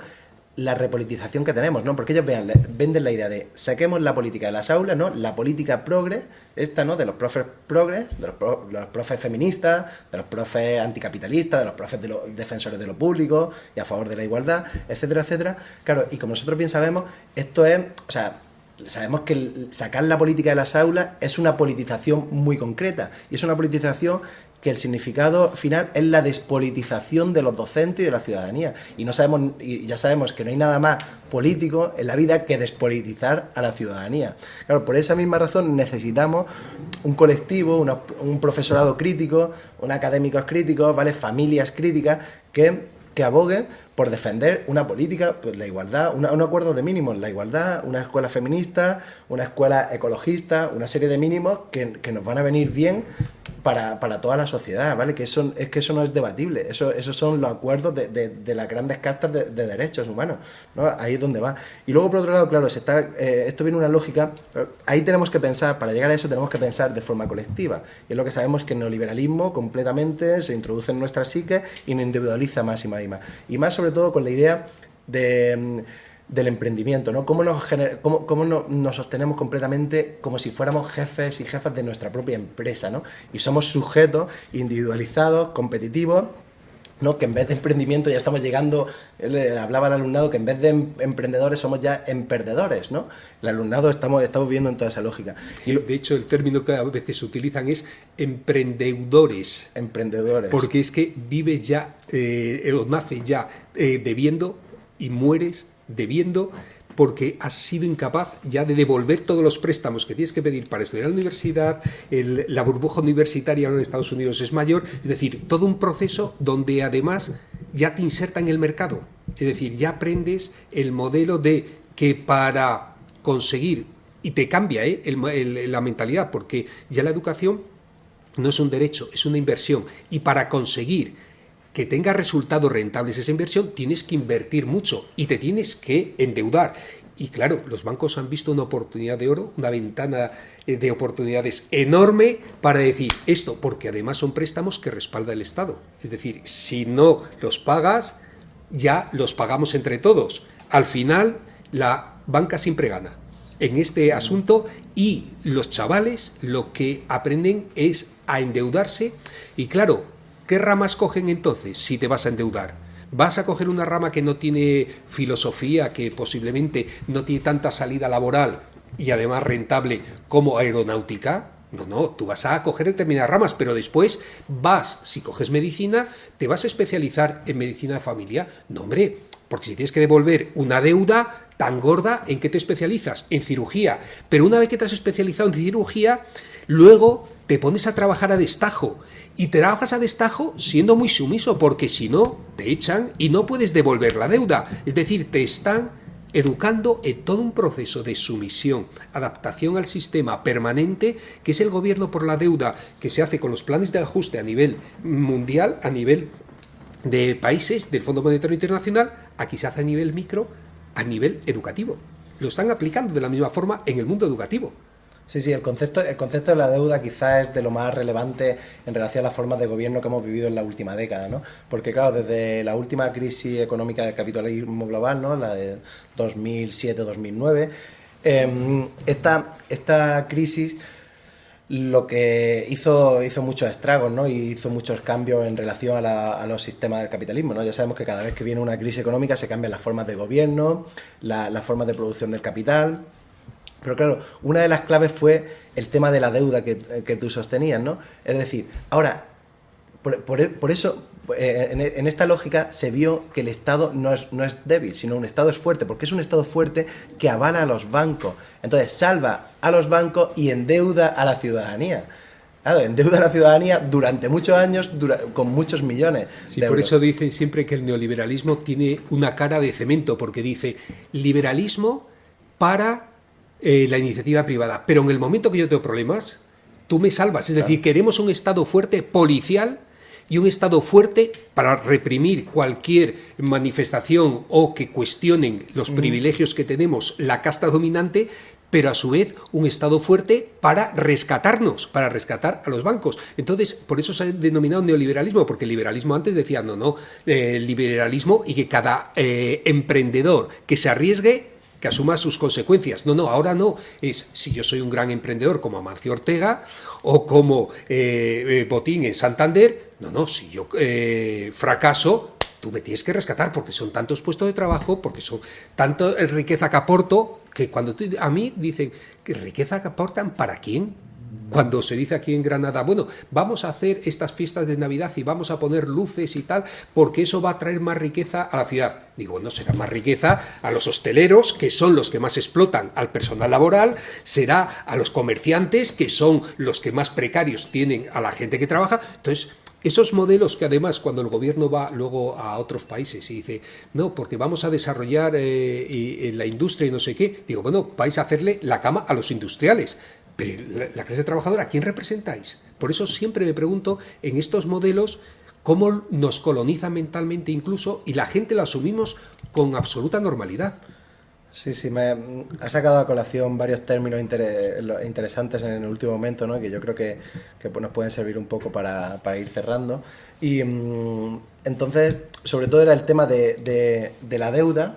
la repolitización que tenemos, ¿no? Porque ellos venden la idea de saquemos la política de las aulas, ¿no? La política progre, ¿no? De los profes progres, de los profes feministas, de los profes anticapitalistas, de los profes defensores de lo público y a favor de la igualdad, etcétera, etcétera. Claro, y como nosotros bien sabemos, esto es, o sea, sabemos que sacar la política de las aulas es una politización muy concreta y es una politización que el significado final es la despolitización de los docentes y de la ciudadanía. Y ya sabemos que no hay nada más político en la vida que despolitizar a la ciudadanía. Claro, por esa misma razón necesitamos un colectivo, un profesorado crítico, unos académicos críticos, ¿vale? Familias críticas que aboguen por defender una política, pues la igualdad, un acuerdo de mínimos, la igualdad, una escuela feminista, una escuela ecologista, una serie de mínimos que nos van a venir bien para toda la sociedad, ¿vale? Es que eso no es debatible, esos son los acuerdos de las grandes castas de derechos humanos, ¿no? Ahí es donde va. Y luego, por otro lado, claro, esto viene una lógica, ahí tenemos que pensar, para llegar a eso tenemos que pensar de forma colectiva, y es lo que sabemos que el neoliberalismo completamente se introduce en nuestra psique y nos individualiza más y más y más. Y más sobre todo con la idea del emprendimiento, ¿no? Cómo nos sostenemos completamente como si fuéramos jefes y jefas de nuestra propia empresa, ¿no? Y somos sujetos individualizados, competitivos, ¿no? Que en vez de emprendimiento ya estamos llegando, hablaba al alumnado que en vez de emprendedores somos ya emperdedores, ¿no? El alumnado estamos viviendo en toda esa lógica. Y de hecho el término que a veces se utilizan es emprendedores. Emprendedores. Porque es que vives ya, o naces ya debiendo y mueres debiendo porque has sido incapaz ya de devolver todos los préstamos que tienes que pedir para estudiar en la universidad, la burbuja universitaria ahora en Estados Unidos es mayor, es decir, todo un proceso donde además ya te inserta en el mercado, es decir, ya aprendes el modelo de que para conseguir, y te cambia la mentalidad, porque ya la educación no es un derecho, es una inversión, y para conseguir que tenga resultados rentables esa inversión, tienes que invertir mucho y te tienes que endeudar. Y claro, los bancos han visto una oportunidad de oro, una ventana de oportunidades enorme para decir esto, porque además son préstamos que respalda el Estado. Es decir, si no los pagas, ya los pagamos entre todos. Al final, la banca siempre gana en este asunto, y los chavales lo que aprenden es a endeudarse. Y claro, ¿qué ramas cogen entonces si te vas a endeudar? ¿Vas a coger una rama que no tiene filosofía, que posiblemente no tiene tanta salida laboral y además rentable como aeronáutica? No, tú vas a coger determinadas ramas, pero después si coges medicina, te vas a especializar en medicina de familia. No, hombre, porque si tienes que devolver una deuda tan gorda, ¿en qué te especializas? En cirugía. Pero una vez que te has especializado en cirugía, luego te pones a trabajar a destajo. Y trabajas a destajo siendo muy sumiso, porque si no, te echan y no puedes devolver la deuda. Es decir, te están educando en todo un proceso de sumisión, adaptación al sistema permanente, que es el gobierno por la deuda, que se hace con los planes de ajuste a nivel mundial, a nivel de países, del Fondo Monetario Internacional. Aquí se hace a nivel micro, a nivel educativo. Lo están aplicando de la misma forma en el mundo educativo. Sí, el concepto de la deuda quizás es de lo más relevante en relación a las formas de gobierno que hemos vivido en la última década, ¿no? Porque claro, desde la última crisis económica del capitalismo global, ¿no?, la de 2007-2009, esta crisis lo que hizo muchos estragos, ¿no?, y hizo muchos cambios en relación a los sistemas del capitalismo, ¿no? Ya sabemos que cada vez que viene una crisis económica se cambian las formas de gobierno, las formas de producción del capital. Pero claro, una de las claves fue el tema de la deuda que tú sostenías, ¿no? Es decir, ahora, por eso, en esta lógica se vio que el Estado no es débil, sino un Estado es fuerte, porque es un Estado fuerte que avala a los bancos. Entonces, salva a los bancos y endeuda a la ciudadanía. Claro, endeuda a la ciudadanía durante muchos años, con muchos millones Sí, de por euros. eso dicen siempre que el neoliberalismo tiene una cara de cemento, porque dice liberalismo para la iniciativa privada, pero en el momento que yo tengo problemas, tú me salvas. Es decir, queremos un Estado fuerte policial y un Estado fuerte para reprimir cualquier manifestación o que cuestionen los privilegios que tenemos la casta dominante, pero a su vez un Estado fuerte para rescatarnos, para rescatar a los bancos. Entonces, por eso se ha denominado neoliberalismo, porque el liberalismo antes decía, liberalismo y que cada emprendedor que se arriesgue, que asuma sus consecuencias. No, ahora no. Es si yo soy un gran emprendedor como Amancio Ortega o como Botín en Santander, si yo fracaso, tú me tienes que rescatar, porque son tantos puestos de trabajo, porque son tanta riqueza que aporto, que cuando a mí dicen, ¿qué riqueza que aportan para quién? Cuando se dice aquí en Granada, bueno, vamos a hacer estas fiestas de Navidad y vamos a poner luces y tal, porque eso va a traer más riqueza a la ciudad. Digo, bueno, será más riqueza a los hosteleros, que son los que más explotan al personal laboral, será a los comerciantes, que son los que más precarios tienen a la gente que trabaja. Entonces, esos modelos que además cuando el gobierno va luego a otros países y dice, no, porque vamos a desarrollar la industria y no sé qué, digo, bueno, vais a hacerle la cama a los industriales. Pero la clase trabajadora, ¿a quién representáis? Por eso siempre me pregunto, en estos modelos, cómo nos colonizan mentalmente incluso, y la gente lo asumimos con absoluta normalidad. Sí, me ha sacado a colación varios términos interesantes en el último momento, ¿no?, que yo creo que nos pueden servir un poco para ir cerrando. Y entonces, sobre todo era el tema de la deuda,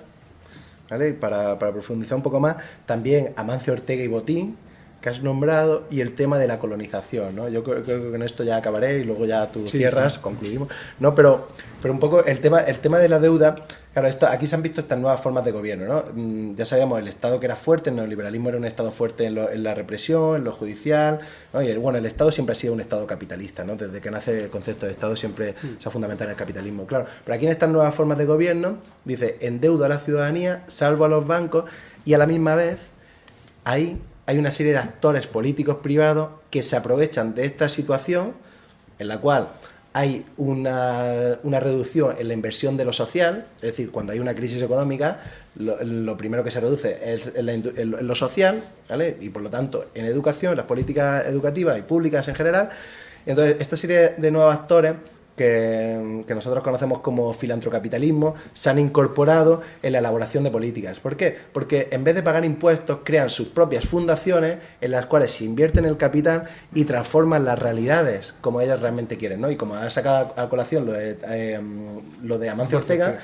¿vale? Para profundizar un poco más, también Amancio Ortega y Botín, que has nombrado, y el tema de la colonización, ¿no? Yo creo que con esto ya acabaré y luego ya tú cierras, concluimos. No, pero un poco el tema de la deuda, claro, aquí se han visto estas nuevas formas de gobierno, ¿no? Ya sabíamos el Estado que era fuerte, el neoliberalismo era un Estado fuerte en la represión, en lo judicial, ¿no? Y el Estado siempre ha sido un Estado capitalista, ¿no? Desde que nace el concepto de Estado siempre se ha fundamentado en el capitalismo, claro. Pero aquí en estas nuevas formas de gobierno dice, endeudo a la ciudadanía, salvo a los bancos, y a la misma vez hay una serie de actores políticos privados que se aprovechan de esta situación en la cual hay una reducción en la inversión de lo social, es decir, cuando hay una crisis económica, lo primero que se reduce es en lo social, ¿vale? Y por lo tanto en educación, las políticas educativas y públicas en general. Entonces, esta serie de nuevos actores que nosotros conocemos como filantrocapitalismo se han incorporado en la elaboración de políticas. ¿Por qué? Porque en vez de pagar impuestos, crean sus propias fundaciones en las cuales se invierten el capital y transforman las realidades como ellas realmente quieren, ¿no? Y como han sacado a colación lo de Amancio Ortega,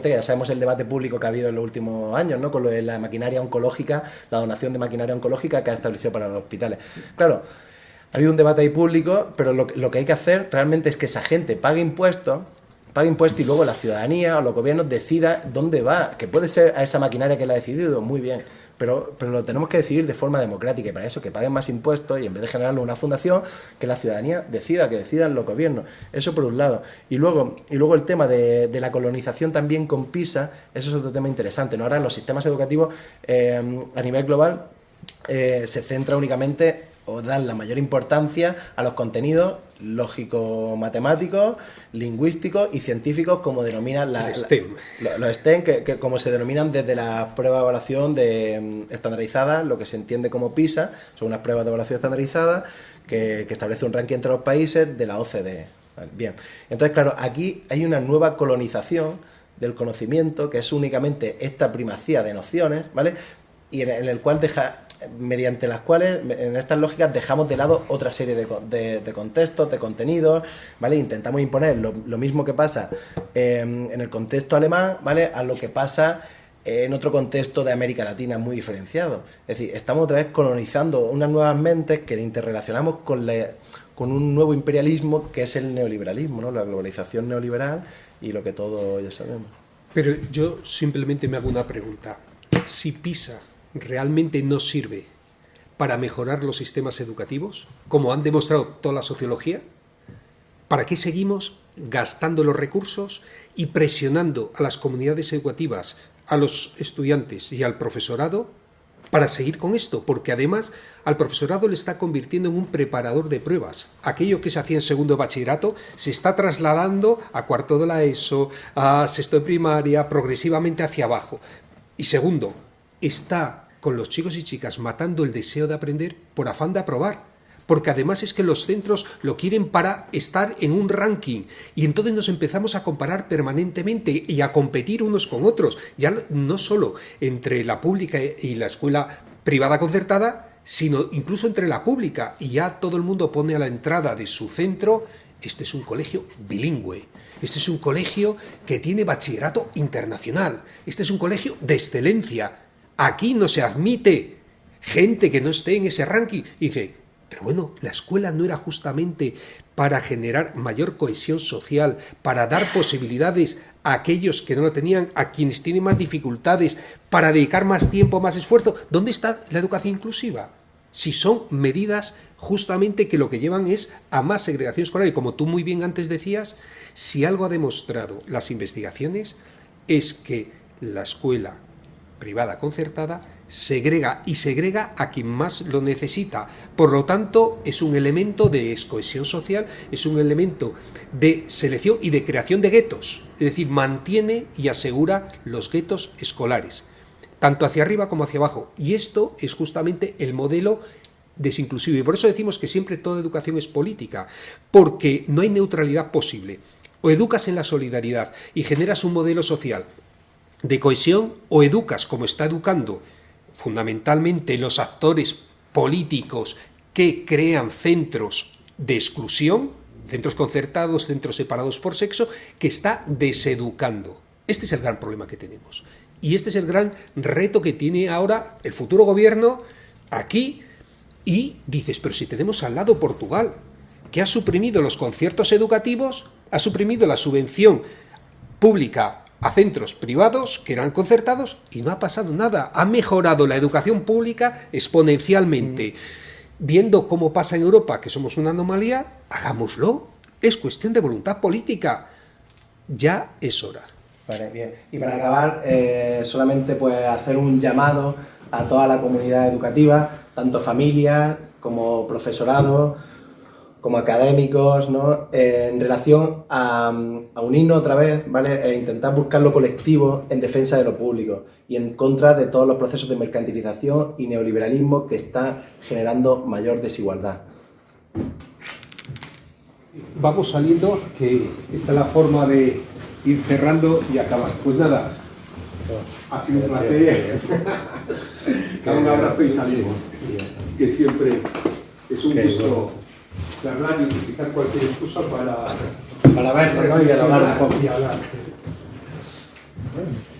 ya sabemos el debate público que ha habido en los últimos años, ¿no? Con lo de la maquinaria oncológica, la donación de maquinaria oncológica que ha establecido para los hospitales. Claro, ha habido un debate ahí público, pero lo que hay que hacer realmente es que esa gente pague impuestos y luego la ciudadanía o los gobiernos decida dónde va, que puede ser a esa maquinaria que la ha decidido, muy bien, pero lo tenemos que decidir de forma democrática y para eso que paguen más impuestos y en vez de generarlo una fundación, que la ciudadanía decida, que decidan los gobiernos. Eso por un lado. Y luego el tema de la colonización también con PISA, eso es otro tema interesante, ¿no? Ahora los sistemas educativos a nivel global se centra únicamente o dan la mayor importancia a los contenidos lógico-matemáticos, lingüísticos y científicos, como denominan los STEM, que como se denominan desde la prueba de evaluación estandarizadas, lo que se entiende como PISA, son unas pruebas de evaluación estandarizadas que establece un ranking entre los países de la OCDE. Bien, entonces claro, aquí hay una nueva colonización del conocimiento, que es únicamente esta primacía de nociones, ¿vale? Y en el cual mediante las cuales, en estas lógicas, dejamos de lado otra serie de contextos, de contenidos, ¿vale? Intentamos imponer lo mismo que pasa en el contexto alemán, ¿vale? A lo que pasa en otro contexto de América Latina muy diferenciado. Es decir, estamos otra vez colonizando unas nuevas mentes que interrelacionamos con un nuevo imperialismo que es el neoliberalismo, ¿no? La globalización neoliberal y lo que todos ya sabemos. Pero yo simplemente me hago una pregunta. Si PISA realmente no sirve para mejorar los sistemas educativos, como han demostrado toda la sociología, ¿para qué seguimos gastando los recursos y presionando a las comunidades educativas, a los estudiantes y al profesorado para seguir con esto? Porque además al profesorado le está convirtiendo en un preparador de pruebas. Aquello que se hacía en segundo de bachillerato se está trasladando a cuarto de la ESO, a sexto de primaria, progresivamente hacia abajo. Y segundo, está con los chicos y chicas matando el deseo de aprender por afán de aprobar, porque además es que los centros lo quieren para estar en un ranking y entonces nos empezamos a comparar permanentemente y a competir unos con otros, ya no solo entre la pública y la escuela privada concertada, sino incluso entre la pública, y ya todo el mundo pone a la entrada de su centro: este es un colegio bilingüe, este es un colegio que tiene bachillerato internacional, este es un colegio de excelencia. Aquí no se admite gente que no esté en ese ranking. Y dice, pero bueno, la escuela no era justamente para generar mayor cohesión social, para dar posibilidades a aquellos que no lo tenían, a quienes tienen más dificultades, para dedicar más tiempo, más esfuerzo. ¿Dónde está la educación inclusiva? Si son medidas justamente que lo que llevan es a más segregación escolar. Y como tú muy bien antes decías, si algo ha demostrado las investigaciones es que la escuela privada concertada segrega a quien más lo necesita. Por lo tanto, es un elemento de cohesión social, es un elemento de selección y de creación de guetos. Es decir, mantiene y asegura los guetos escolares, tanto hacia arriba como hacia abajo. Y esto es justamente el modelo desinclusivo. Y por eso decimos que siempre toda educación es política, porque no hay neutralidad posible. O educas en la solidaridad y generas un modelo social de cohesión, o educas, como está educando fundamentalmente los actores políticos que crean centros de exclusión, centros concertados, centros separados por sexo, que está deseducando. Este es el gran problema que tenemos. Y este es el gran reto que tiene ahora el futuro gobierno aquí. Y dices, pero si tenemos al lado Portugal, que ha suprimido los conciertos educativos, ha suprimido la subvención pública a centros privados que eran concertados y no ha pasado nada. Ha mejorado la educación pública exponencialmente. Viendo cómo pasa en Europa, que somos una anomalía, hagámoslo. Es cuestión de voluntad política. Ya es hora. Vale, bien. Y para acabar, solamente pues hacer un llamado a toda la comunidad educativa, tanto familias como profesorado, como académicos, ¿no? En relación a unirnos otra vez, ¿vale? E intentar buscar lo colectivo en defensa de lo público y en contra de todos los procesos de mercantilización y neoliberalismo que están generando mayor desigualdad. vamos saliendo, que esta es la forma de ir cerrando y acabar. Pues nada, ha sido un placer. Un abrazo y salimos. Que siempre es un gusto charlar y utilizar cualquier excusa para vernos, ¿no? Y dialogar un poco. Y hablar. Bueno.